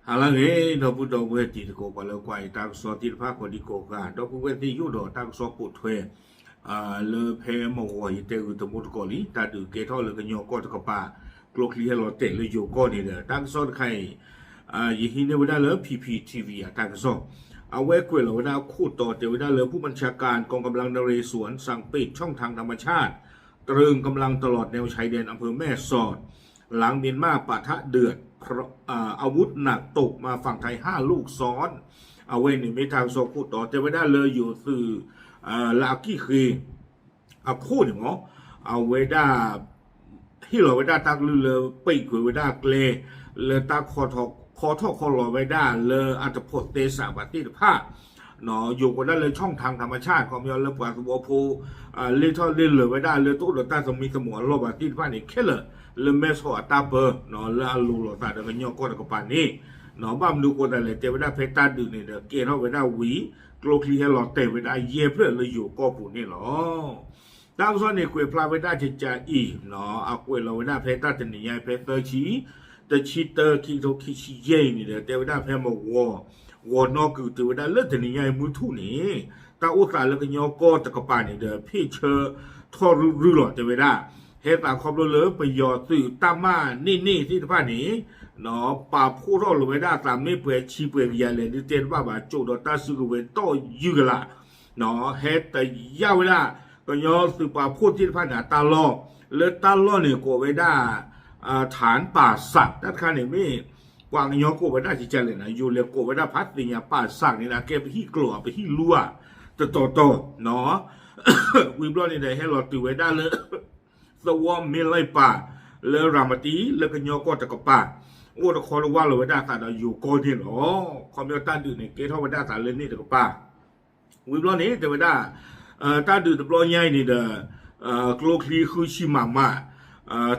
好了，哎，那不到我地个过了怪，大个说地方过的过个，那不我地有的，大个说不推，了陪么我一带个都没得过哩，但是给他那个鸟过这个吧，过去了带了有过的了，大个说的开，以前的我那了 PPTV 啊，大个说，ไว้กวยเราได้คู่ต่อเดี๋ยวได้เลยผู้บัญชาการกองกำลังนเรศวรสั่งปิดช่องทางธรรมชาติตรึงกำลังตลอดแนวชายแดนอำเภอแม่สอดหลังเมียนมาปะทะเดือดอาวุธหนักตกมาฝั่งไทย5 ลูกซ้อนเอาไว้ในเมทางโซคู่ต่อเดี๋ยวได้เลยอยู่สื่อลากี้คือเอาคู่หนึ่งอ๋อเอาไว้ได้ที่เราไว้ได้ตักลือเลยปีกไว้ได้เกลเลยตักคอทอกคอรอไว้ได้เลยอัตพจน์เตสะบัติภาพเนาะอยู่กันได้เลยช่องทางธรรมชาติความยาวเลยกว่าสวโพเล่ท่อเล่นเลยไว้ได้เลยตู้หลอดตาสมีสมองรอบบัติภาพนี่แค่เลยแม่สอตาเปอร์เนาะแล้วลูหลอดตาเด็กย่อก้อนกับปานนี้เนาะบ้ามดูคนอะไรเตไว้ได้เพชรตาดื้อเนี่ยเด็กเกล้าไว้ได้หวีโกลคีให้หลอดเตไว้ได้เย่เพื่อเลยอยู่ก็ปูนี่หรอตามส่วนในกวยพลาไว้ได้จะจ่าอีเนาะเอากวยเราไว้ได้เพชรตาจะหนีใหญ่เพชรเตอร์ชีแต่ชีเตอร์คิโตคิชิเย่นี่เด้อแต่ว่าได้แพ้มาวอนอคือแต่ว่าได้เลิศแต่นี่ใหญ่มือทุนี่ตาอุตส่าห์แล้วก็ยอก็ตะกปานี่เด้อพี่เชอทอรู้หลอดแต่ว่าได้เฮ็ดตาครอบเลยไปยอสื่อตามมานี่ที่ท่านี้เนาะป่าผู้รอดเลยได้ตามไม่เปื่อยชีเปื่อยยาเลยนี่เจนว่าโจดตาซื้อเวนต่อยืกละเนาะเฮ็ดแต่ยาเวลาก็ยอสื่อป่าผู้ที่ท่านี้ตาล้อเลยตาล้อเนี่ยก็ไว้ได้ฐานป่าสักด้านข้างนี่ไม่กวางยอโกไปได้ที่เจริญนะอยู่เรียกโกไปได้พัดติญาป่าสักนี่นะแกไปที่กลัวไปที่ลัวโตเนาะวิบล้อนี่ได้ให้เราตื่นไว้ได้เลยสวอมเมลัยป่าเลยรามตีแล้วก็ยอก็ตะกป่าโอ้ตะคอว่าเราไว้ได้ค่ะเราอยู่ก้อนนี่หรอความยอต้านดื้อเนี่ยเกท่าไว้ได้สารเล่นนี่ตะกป่าวิบล้อนี้จะไว้ได้ต้านดื้อตะปลอยใหญ่นี่เด้อกลัวคลีคือชิมา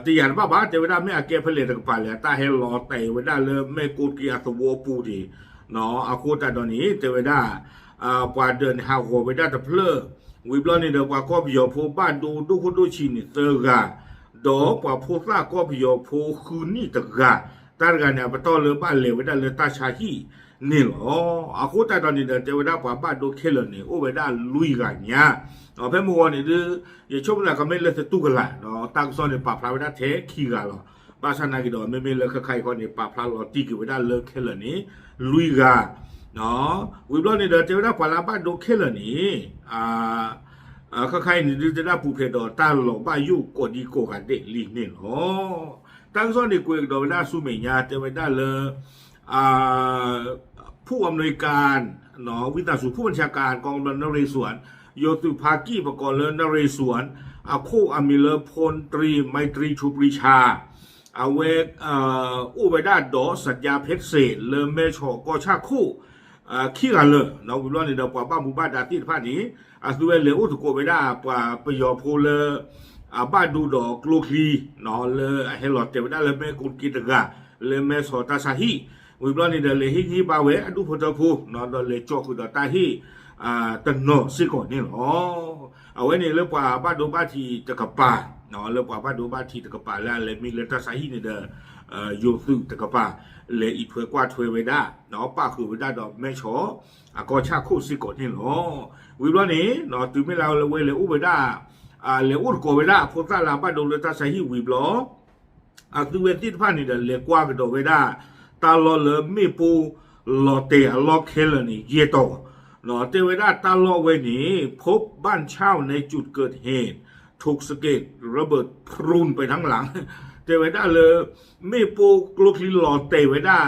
ตีอย่างบ้าแต่เวลาไม่อาเกเพลิดกับไปเลยตาให้รอแต่เวลาเลยไม่กูเกียร์สวอปูดีเนาะอากูแต่ตอนนี้แต่เวลาปว่าเดินหาหัวเวลาแต่เพลิดวิบล้อนี่เดี๋ยวกว่าก็พิโยผู้บ้านดูคนดูชินี่เตอร์กาดอกกว่าผู้ซ่าก็พิโยผู้คืนนี่ตะกาตากันเนี่ยไปต่อเลยบ้านเลยเวลาเลยตาชาฮีนี่หรออากูแต่ตอนนี้เดี๋ยวเวลากว่าบ้านดูเคลนี่โอ้เวลาลุยกันเนี่ยเพ่อมัวนี่ดื้ออย่าชมนะก็ไม่เลิกจะตู้กันละเนาะตั้งซ้อนในป่าพลาไว้ได้เทขี้กันหรอบ้านชนะกี่ดอกไม่เลิกใครคนในป่าพลาหลอตีกี่ไว้ได้เลิกเคลนี่ลุยกันเนาะวิบล้อนี่เดี๋ยวจะได้ป่าลาบ้านดูเคลนี่ใครนี่จะได้ปูเพดอตาหลอกบ้านยุกดดีโกกันเด็กลีนี่เนาะตั้งซ้อนในกุยดอกไว้ได้สู้ไม่ยาจะไว้ได้เลยผู้อำนวยการเนาะวิตาสุผู้บัญชาการกองกำลังนเรศวรโยตุภากีประกอบเลนเรศวรอาคู่อามิเลพลตรีไมตรีชุปริชาอาเวกอุบด้าดอสัญญาเพชรเศษเลเมชอกอชาคู่ขี้กันเลยเราวิบล้อในเดาป่าบ้านหมู่บ้านดาติดผ้านี้สุเวเลอุตุโกไปได้ป่าไปยอโพเลบ้านดูดอกโลคีเนาะเลยเฮลอดเตไปได้เลยแม่กุลกิตกะเลยแม่สอตาซาฮีวิบล้อในเดเลยฮิบาเวอดูพุทธภูเนาะเลยจอคุดตาฮีตันโนสิก่อนนี่หรอเอาไว้ในเรื่องว่าบ้านดูบ้านที่ตะกป่าเนาะเรื่องว่าบ้านดูบ้านที่ตะกป่าแล้วเลยมีเรื่องตาสาฮีนี่เด้อโยซึตะกป่าเลยอีเพื่อกว่าช่วยไว้ได้เนาะป้าคือไว้ได้ดอกแม่ชอก็ชาคู่สิก่อนนี่หรอวิบล้อนี้เนาะตื่นไม่เราเลยเว้ยเลยอุบไว้ได้เลยอุดโกไว้ได้พวกตาลาบ้านดูเรื่องตาสาฮีวิบล้อตื่นเวทีผ่านนี่เด้อเลยกว่ากันดอกไว้ได้ตาลอเลยไม่ปูลอเตะลอเคลนี่เยโตเนาะเทวดาตาลอไว้นี้พบบ้านเช่าในจุดเกิดเหตุถูกสะเก็ดระเบิดพรุนไปทั้งหลังเทวดาเลยไม่ปูกลุกลีหลอเทวดา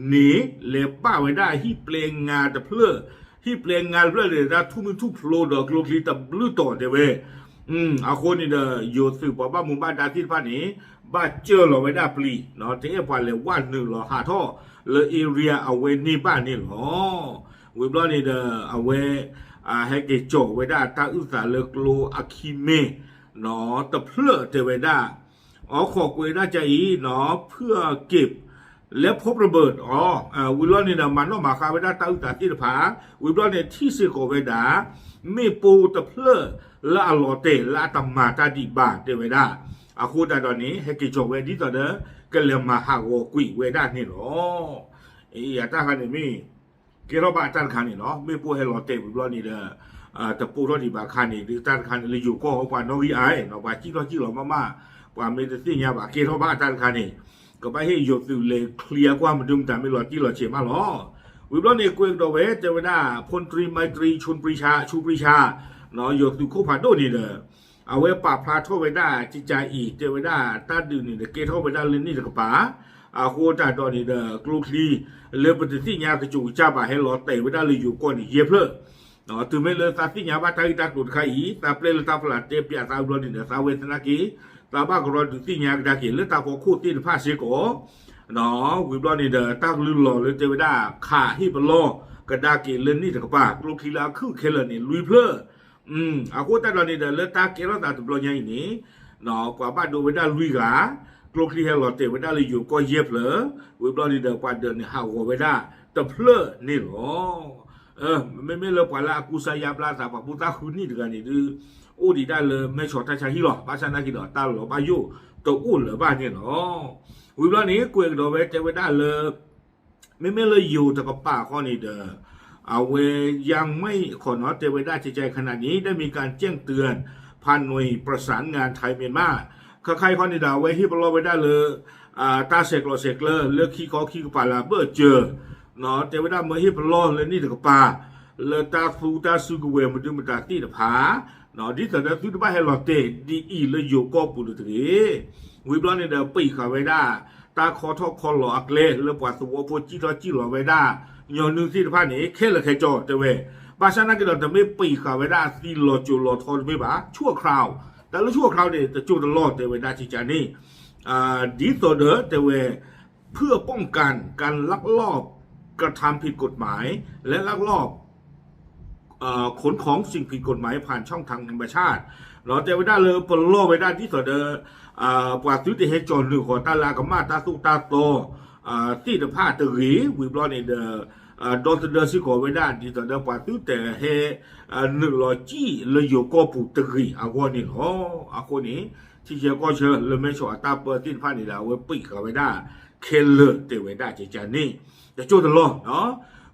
หนีเล็บป้าไว้ได้ที่เปลงงานแต่เพื่อที่เปลงงานเพื่อเลยนะทุ่มโผล่ดอกกลุกลีแต่บลื้อต่อเทวอาคนนี่เด้ออยู่สืบบ้านหมู่บ้านดาที่ผ่านนี้บ้านเจอหลอไว้ได้ปลีเนาะที่ผ่านเลยว่าหนึ่งหลอหาท่อเลยเอเรียเอาไว้นี่บ้านนี่หรอวิบล้อนี่เด้อเอาไว้ให้เกจไว้ได้ตาอุตสาเลิกโลอะคิเมเนาะแต่เพื่อเทไว้ได้ขอกไว้ได้ใจเนาะเพื่อเก็บและพบระเบิดวิบล้อนี่เด้อมันต้องมาคาไว้ได้ตาอุตสาที่ผาวิบล้อนี่ที่สิโกไว้ได้ไม่ปูแต่เพื่อละอลอเตละตมาตาดีบาเทไว้ได้คูดตอนนี้ให้เกจไว้ดีต่อเด้อก็เลยมาหาโวกุยไว้ได้นี่หรอ อย่าตาคันนี่มีเกี่ยวกับตันคันนี่เนาะไม่พูดให้เราเตะวิบล้อนี่เด้อแต่ปูรถดีบาคันนี่หรือตันคันเลยอยู่ก็เขากว่าน้องวีไอเนาะว่าจี้เรามาๆว่ามีแต่สิ่งเงี้ยว่าเกี่ยวกับตันคันนี่ก็ไปให้หยุดเลยเคลียร์กว่ามันดุมแต่ไม่หลอดจี้หลอดเฉียมาหรอวิบล้อนี่กูเองตัวเวทเจวดาพลตรีไมตรีชูปรีชาเนาะหยุดอยู่คู่ผ่านโดนี่เด้อเอาไว้ปราบพลาโทไว้ได้จิตใจอีกเจวดาตาดื่นนี่เด้อเกทไว้ได้เลยนี่เด้อกระป๋าโคตรตอนนี้เด้อกลูคลีเลือปฏิสิญญากระจูจ้าบ่าให้หลอดเตะไว้ได้เลยอยู่ก่อนเย็บเลยเนาะถึงไม่เลยตาสิญญาบ้าไทยตาตุดไข่ตาเปลตาพลาเตปียตาบลอนี่เด้อสาวเวทนากีตาบ้ากรอดสิญญากระกีหรือตาพอคู่ตีนผ้าเสกเนาะวิบลอนี่เด้อตาลืมหล่อเลยเจวดาขาฮิบลอกระดากีเล่นนี่เด้อกระป๋ากลูคลีลาคือเคลนี่ลุยเพลโคตรตอนนี้เด้อเลือตาเกล้าตาตุบลอยังนี่เนาะกว่าบ้านดูไว้ได้ลุยกากลูกที่ให้หลอดเตะไว้ได้เลยอยู่ก็เย็บเหรอวิบลอนี่เดินกว่าเดินห่าวไว้ได้แต่เพลนี่หรอไม่เลิกกว่าละกูสายาปลาสาปปุตตาคุณนี่เดือนนี่ดูโอ้ดีได้เลยไม่ชอบท่าชาฮิหรอบ้านฉันนักกินหรอตาหรอบ้านยูตัวอุ่นหรือบ้านนี่หรอวิบลอนี่กูเองโดนไว้เตะไว้ได้เลยไม่เลยอยู่แต่กับป่าข้อนี้เด้อเอาไว้ยังไม่ขอเนาะเตะไว้ได้ใจขนาดนี้ได้มีการแจ้งเตือนพันหน่วยประสานงานไทยเมียนมาใครคนนี้ดาวไว้ที่ปลอไว้ได้เลยตาเสกเลยเลือกขี้กปลาลาเบอร์เจอเนาะแต่ว่าได้เมื่อที่ปลอเลยนี่ถึงปลาเลยตาสูกเวมันดูมันตาตีตาผาเนาะที่แต่ละทุกบ้านให้หลอดเตะดีอีเลยอยู่ก็ปุถุถีวิบล้อนี่เดี๋ยวปีขาไว้ได้ตาคอทอคอหลอกเล่เลยปวดตัวโพจี้หลอไว้ได้ย้อนนึงที่ผ้านี้แค่ละแค่จอดเว้ยภาษานักกีฬาแต่ไม่ปีขาไว้ได้ที่หลอจูหลอทอนไม่บ้าชั่วคราวแต่ละชั่วคราวเนี่ยจะจูตลอดแต่เวลาที่จะนี่ดีตัวเด้อแต่เวเพื่อป้องกันการลักลอบกระทำผิดกฎหมายและลักลอบขนของสิ่งผิดกฎหมายผ่านช่องทางธรรมชาติเราแต่เวลาเลยปลอไว้ได้ที่ตัวเด้อกว่าซื้อที่ให้จนหรือขอตาลากมาตาสุตาโตที่จะผ้าตะรีวิบล้อในเด้อโดนเดินสิขอไว้ได้ที่ตัวเด้อกว่าซื้อแต่ให้100 จี้เลยอยู่ก็ปูตะรีอาคนนี้อ๋อคนนี้ที่เชื่อก็เชื่อเลยไม่ชอบตาเปิดที่ผ้านี่แล้วไว้ปีกเอาไว้ได้เคลเลอร์เตไว้ได้เจานี่จะจูตลอดเนาะ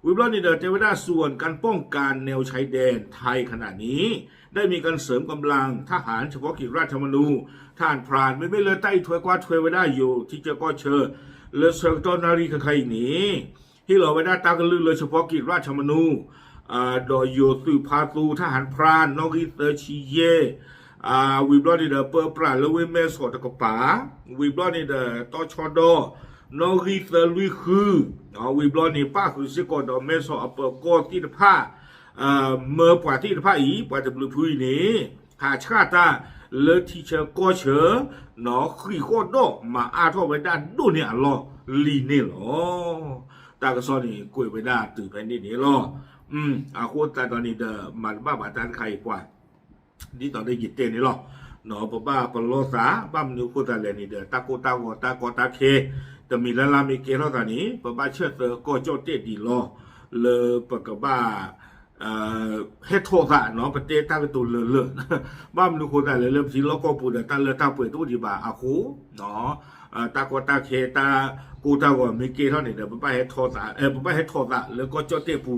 วิบล้อนี่เด้อเทวดาส่วนการป้องกันแนวชายแดนไทยขณะนี้ได้มีการเสริมกำลังทหารเฉพาะกิจราชมนูท่านพรานไม่เลยใต้ถวยกว่าถวยไว้ได้อยู่ที่เจ้าก็เชิญเลเซอร์ตอนารีใครนี้ที่เราไว้ได้ตากันเลยเฉพาะกิจราชมนูโดยโยสุพาตูทหารพรานนอริเตอร์ชีเยวิบล้อนี่เด้อเปิดปราแล้วเว้เมสอตะกป๋าวิบล้อนี่เด้อตอชอดอนอริเตอร์ลุยคือวิบล้อนี่ป้าคือสิกอดอเมสอเปิดกอที่ผ้าเมื่อปว่าที่ผ้าอีปว่าจะบลูพุยนี้หาชาตาเลที่เชก็เชเนาะขี้โคตรมาอาทอไว้ด้านดูเนี่ยหรอลีนี่หรอตากระซอนี่กุยไว้ด้านตื่นแผ่นดินนี่หรอโคตรตอนนี้เด้อมันบ้าบาจานใครกว่านี่ตอนได้ยินเต้นนี่หรอเนาะป้าปลอสาบ้ามนิวโคตรเลนี่เด้อตาโกตาเคแต่มีละลามีเกล้อตอนนี้ป้าเชื่อเตอก็โจเตดีหรอเลยปกบ้าเฮ็ดโทษะเนาะประเทศตากตุเลบ้ามนุโคตาเลยเริ่มสิแล้วก็ปูดตาเลตาเปิดตู้ดีบ่าอาคูเนาะตาโกตาเคตากูตาก็มีเกเท่านี้เด้อป้าเฮ็ดโทษะป้าเฮ็ดโทษะแล้วก็โจเตปู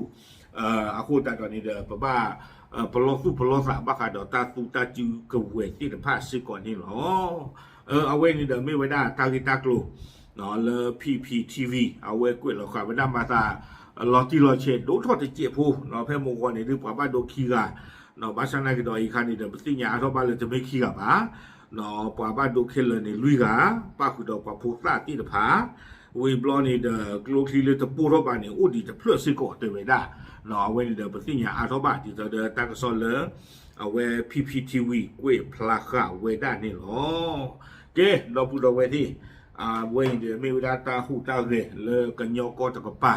อาคูตาตอนนี้เด้อป้าปลอสะบ้าขาดตาตูตาจูกเวที่ผ้าซิก่อนนี่หรอเอาไว้นี่เด้อไม่ไว้ได้ตากิตากลูเนาะเลยPPTVเอาไว้กวยเราขาไว้ด้านมาตาลอที่ลอเชดดูทอดจะเจี๊ยผู้เนาะเพื่อมงคลนี่หรือป่าบ้านโดคีกาเนาะบ้านช่างนายก็ดอยอีกคันนี่เดี๋ยวสิ่งอย่างทั่วบ้านเลยจะไม่คีกาบ้าเนาะป่าบ้านโดเคลเลยนี่ลุยกาป้าคือดอกป่าผู้ซาที่เดือผาวิบล้อนี่เดอกลูทีเลยจะปูทั่วบ้านนี่อู้ดีจะเพื่อซื้อก่อเตไว้ได้เนาะเว้นเดี๋ยวสิ่งอย่างทั่วบ้านที่จะเดินตั้งกระสอนเลยเอาไว้ PPTV กวยพลาค่าไว้ได้นี่หรอเจ้เราพูดเอาไว้ที่เว้นเดี๋ยวไม่เวลาตาหูตาเรเลยกันยอกอตะกป้า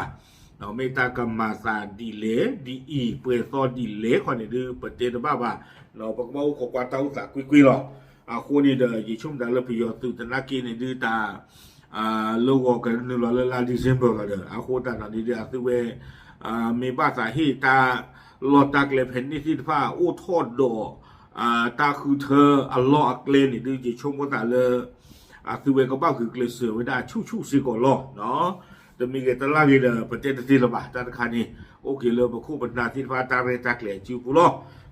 เราไม่ตากรรมาซาดีเลดีอีเปิดซอดีเลคนนี้ดูประเทศบ้าว่าเราปักเมาขกว่าเต้าสากุยหรอคนนี้เด้อยิ่งชุ่มดังเลยพิโยตุตนากีในดูตาโลกกันนึกว่าละดิเซมเบอร์กันเด้อคนตาหนังนี้เด้อคือเวมีบ้าสาเหตุตาหลอดตาเกล็ดเห็นนี่ที่ผ้าโอ้ทอดดอตาคือเธออัลลอฮ์อักเลนนี่ดูยิ่งชุ่มก็ตาเลยคือเวก็บ้าคือเกล็ดเสือไว้ได้ชู่สิก่อนหรอเนาะ แต่มีเกตลากีเลยประเทศที่ระบาดตอนคานี้โอเคเลยบคู่บรรดาที่ฟ้าตาเรตาเกลี่ยจิวปุโร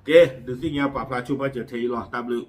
เกดูสิญาป่าพาชูมาเจอเทยรอตามลือ